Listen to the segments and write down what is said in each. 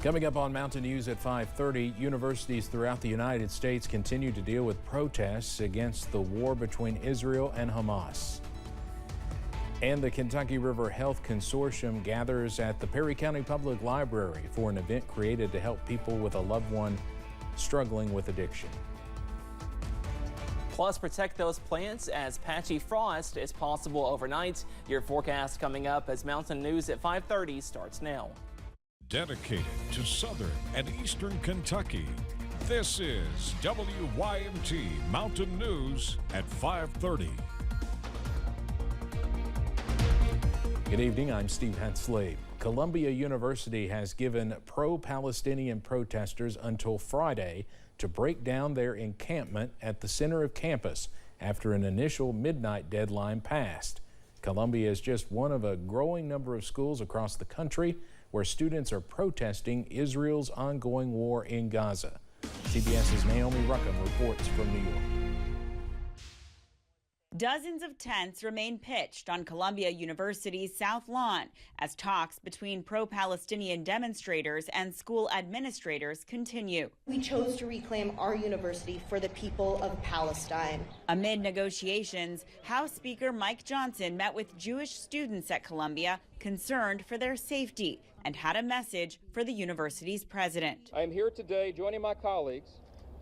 Coming up on Mountain News at 5:30, universities throughout the United States continue to deal with protests against the war between Israel and Hamas. And the Kentucky River Health Consortium gathers at the Perry County Public Library for an event created to help people with a loved one struggling with addiction. Plus, protect those plants as patchy frost is possible overnight. Your forecast coming up as Mountain News at 5:30 starts now. Dedicated to southern and eastern Kentucky, this is WYMT Mountain News at 5:30. Good evening, I'm Steve Hensley. Columbia University has given pro-Palestinian protesters until Friday to break down their encampment at the center of campus after an initial midnight deadline passed. Columbia is just one of a growing number of schools across the country where students are protesting Israel's ongoing war in Gaza. CBS's Naomi Ruckham reports from New York. Dozens of tents remain pitched on Columbia University's South Lawn as talks between pro-Palestinian demonstrators and school administrators continue. We chose to reclaim our university for the people of Palestine. Amid negotiations, House Speaker Mike Johnson met with Jewish students at Columbia concerned for their safety and had a message for the university's president. I am here today joining my colleagues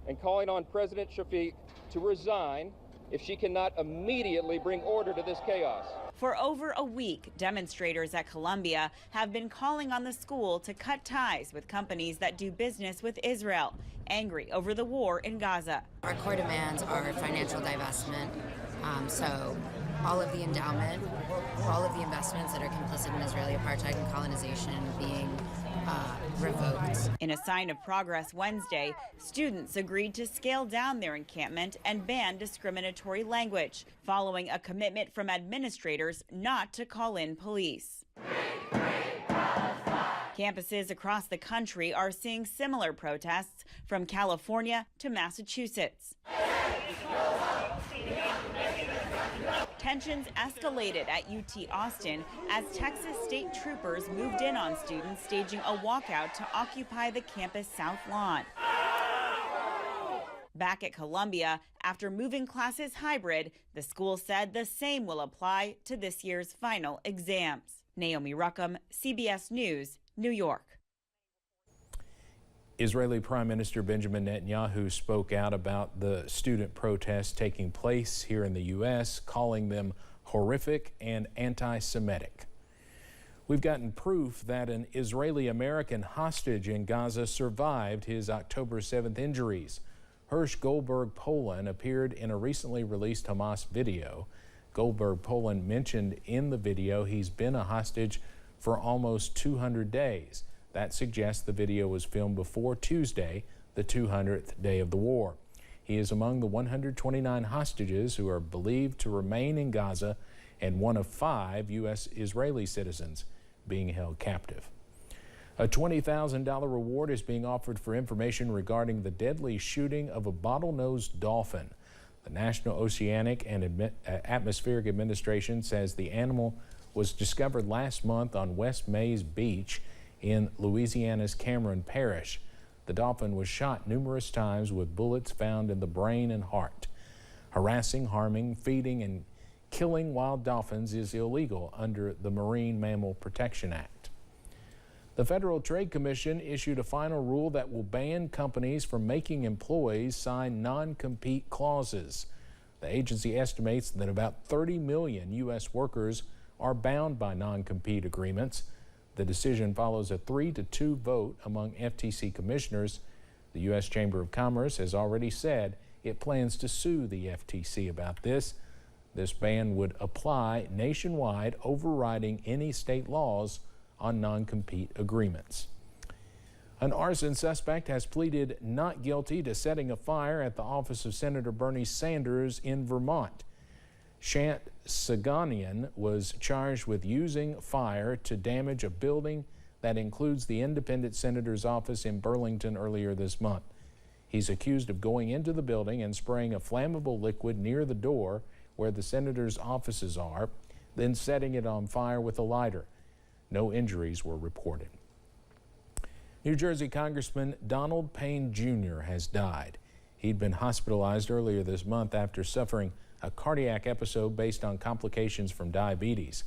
and calling on President Shafiq to resign if she cannot immediately bring order to this chaos. For over a week, demonstrators at Columbia have been calling on the school to cut ties with companies that do business with Israel, angry over the war in Gaza. Our core demands are financial divestment, so all of the endowment, all of the investments that are complicit in Israeli apartheid and colonization being revoked. In a sign of progress Wednesday, students agreed to scale down their encampment and ban discriminatory language, following a commitment from administrators not to call in police. Campuses across the country are seeing similar protests, from California to Massachusetts. Tensions escalated at UT Austin as Texas state troopers moved in on students staging a walkout to occupy the campus South Lawn. Back at Columbia, after moving classes hybrid, the school said the same will apply to this year's final exams. Naomi Ruckham, CBS News, New York. Israeli Prime Minister Benjamin Netanyahu spoke out about the student protests taking place here in the U.S., calling them horrific and anti-Semitic. We've gotten proof that an Israeli-American hostage in Gaza survived his October 7th injuries. Hirsch Goldberg Poland appeared in a recently released Hamas video. Goldberg Poland mentioned in the video he's been a hostage for almost 200 days. That suggests the video was filmed before Tuesday, the 200th day of the war. He is among the 129 hostages who are believed to remain in Gaza and one of 5 U.S. Israeli citizens being held captive. A $20,000 reward is being offered for information regarding the deadly shooting of a bottlenose dolphin. The National Oceanic and Atmospheric Administration says the animal was discovered last month on West Mays Beach in Louisiana's Cameron Parish. The dolphin was shot numerous times with bullets found in the brain and heart. Harassing, harming, feeding, and killing wild dolphins is illegal under the Marine Mammal Protection Act. The Federal Trade Commission issued a final rule that will ban companies from making employees sign non-compete clauses. The agency estimates that about 30 million U.S. workers are bound by non-compete agreements. The decision follows a 3-2 vote among FTC commissioners. The U.S. Chamber of Commerce has already said it plans to sue the FTC about this. This ban would apply nationwide, overriding any state laws on non-compete agreements. An arson suspect has pleaded not guilty to setting a fire at the office of Senator Bernie Sanders in Vermont. Shant Saganian was charged with using fire to damage a building that includes the independent senator's office in Burlington earlier this month. He's accused of going into the building and spraying a flammable liquid near the door where the senator's offices are, then setting it on fire with a lighter. No injuries were reported. New Jersey Congressman Donald Payne Jr. has died. He'd been hospitalized earlier this month after suffering a cardiac episode based on complications from diabetes.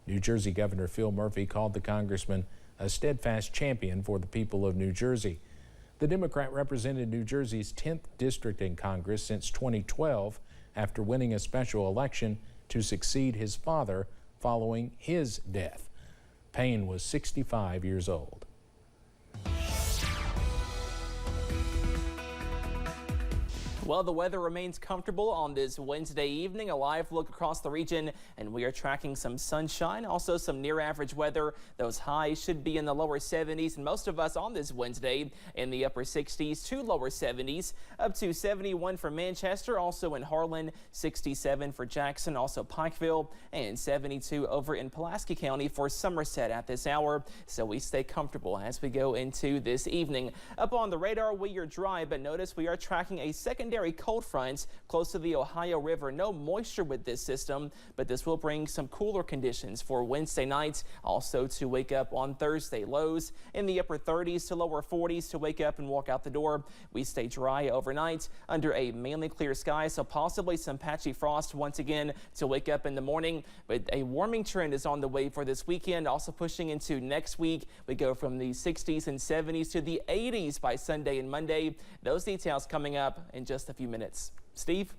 New Jersey Governor Phil Murphy called the congressman a steadfast champion for the people of New Jersey. The Democrat represented New Jersey's 10th district in Congress since 2012 after winning a special election to succeed his father following his death. Payne was 65 years old. Well, the weather remains comfortable on this Wednesday evening. A live look across the region, and we are tracking some sunshine, also some near average weather. Those highs should be in the lower 70s, and most of us on this Wednesday in the upper 60s to lower 70s, up to 71 for Manchester, also in Harlan, 67 for Jackson, also Pikeville, and 72 over in Pulaski County for Somerset at this hour. So we stay comfortable as we go into this evening. Up on the radar, we are dry, but notice we are tracking a secondary cold fronts close to the Ohio River. No moisture with this system, but this will bring some cooler conditions for Wednesday nights. Also to wake up on Thursday, lows in the upper 30s to lower 40s to wake up and walk out the door. We stay dry overnight under a mainly clear sky, so possibly some patchy frost once again to wake up in the morning. But a warming trend is on the way for this weekend, also pushing into next week. We go from the 60s and 70s to the 80s by Sunday and Monday. Those details coming up in just a few minutes. Steve?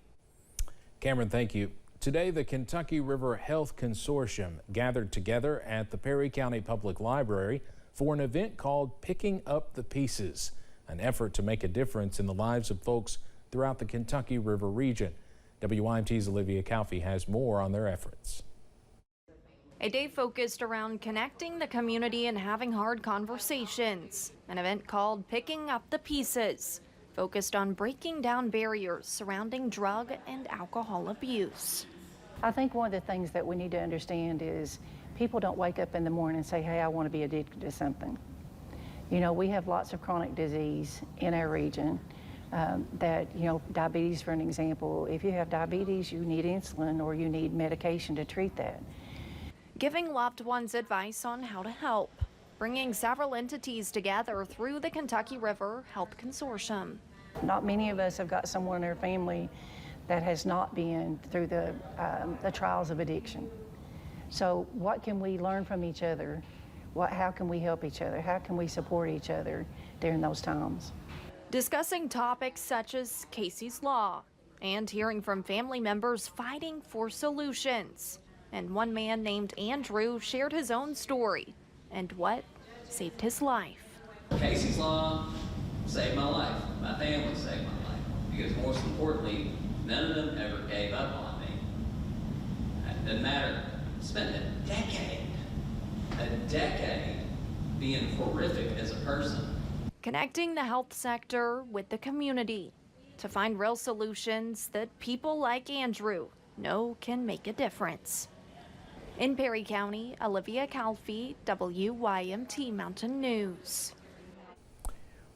Cameron, thank you. Today, the Kentucky River Health Consortium gathered together at the Perry County Public Library for an event called Picking Up the Pieces, an effort to make a difference in the lives of folks throughout the Kentucky River region. WYMT's Olivia Calfee has more on their efforts. A day focused around connecting the community and having hard conversations. An event called Picking Up the Pieces, focused on breaking down barriers surrounding drug and alcohol abuse. I think one of the things that we need to understand is people don't wake up in the morning and say, hey, I want to be addicted to something. You know, we have lots of chronic disease in our region diabetes, for an example. If you have diabetes, you need insulin or you need medication to treat that. Giving loved ones advice on how to help, bringing several entities together through the Kentucky River Health Consortium. Not many of us have got someone in our family that has not been through the trials of addiction. So what can we learn from each other? How can we help each other? How can we support each other during those times? Discussing topics such as Casey's Law and hearing from family members fighting for solutions. And one man named Andrew shared his own story and what saved his life. Casey's Law saved my life. My family saved my life. Because most importantly, none of them ever gave up on me. It doesn't matter. I spent a decade being horrific as a person. Connecting the health sector with the community to find real solutions that people like Andrew know can make a difference. In Perry County, Olivia Calfee, WYMT Mountain News.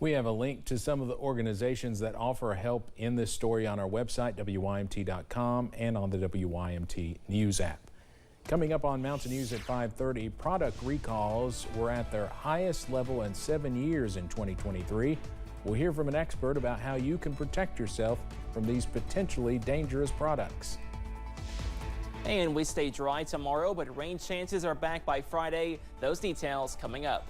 We have a link to some of the organizations that offer help in this story on our website, WYMT.com, and on the WYMT News app. Coming up on Mountain News at 5:30, product recalls were at their highest level in 7 years in 2023. We'll hear from an expert about how you can protect yourself from these potentially dangerous products. And we stay dry tomorrow, but rain chances are back by Friday. Those details coming up.